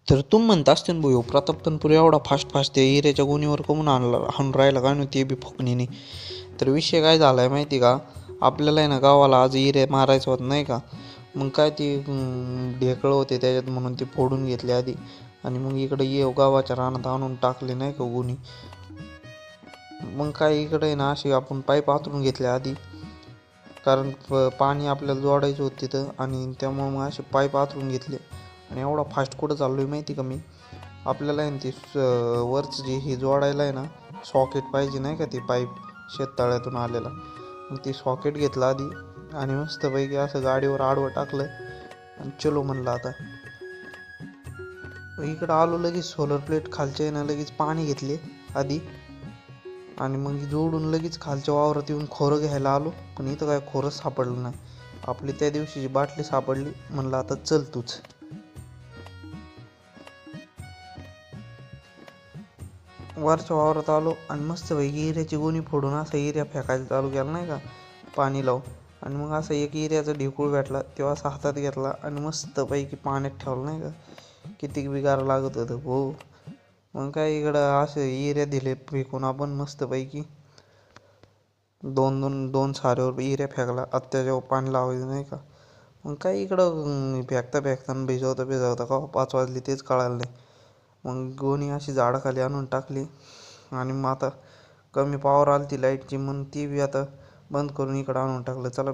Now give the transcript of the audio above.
तर तुम्ही म्हणता असते ना भाऊ प्रताप तनपुरे एवढा फास्ट फास्ट त्या हिऱ्याच्या गोणीवर कमून हाणून राहिला काय नव्हती बी फुकणीने. तर विषय काय झाला आहे माहिती का, आपल्याला आहे ना गावाला आज हिरे मारायचं होत नाही का. मग काय ती ढेकळं होते त्याच्यात म्हणून ते फोडून घेतले आधी आणि मग इकडे ये गावाच्या रानात आणून टाकले नाही का गोणी. मग काय इकडे ना अशी आपण पाईप आतरून घेतले आधी, कारण पाणी आपल्याला जोडायचं होतं तिथं आणि त्यामुळे मग असे पाईप आतरून घेतले. आणि एवढा फास्ट कुठं चाललो आहे माहिती का मी, आपल्याला आहे ना ती वरचं जे हे जोडायला आहे ना सॉकेट पाहिजे नाही का, ती पाईप शेततळ्यातून आलेला. मग ती सॉकेट घेतलं आधी आणि मस्तपैकी असं गाडीवर आडवं टाकलं आणि चलो म्हणलं आता. इकडं आलो लगेच सोलर प्लेट खालच्या ना लगेच पाणी घेतले आधी आणि मग जोडून लगेच खालच्या वावरात येऊन खोरं घ्यायला आलो. पण इथं काय खोरंच सापडलं नाही. आपली त्या दिवशीची बाटली सापडली. म्हणलं आता चल तूच. वरच्या वावरात आलो आणि मस्तपैकी हिऱ्याची गोणी फोडून असा हिऱ्या फेकायला चालू केला नाही का, पाणी लावून. आणि मग असं एक हिऱ्याचा ढिकूळ भेटला तेव्हा असा हातात घेतला आणि मस्तपैकी पाण्यात ठेवलं नाही का. किती बिगार लागत होतं हो. मग काय इकडं असे हिऱ्या दिले फेकून आपण मस्तपैकी. दोन साऱ्यावर हिऱ्या फेकला आता त्याच्यावर पाणी लावायचं नाही का. मग काय इकडं फेकता फेकताना भिजवता का 5 वाजले तेच कळालं नाही. मग गोणी अशी झाडाखाली आणून टाकली आणि मग आता कमी पॉवर आली ती लाईटची, मग ती बी आता बंद करून इकडं आणून टाकलं. चला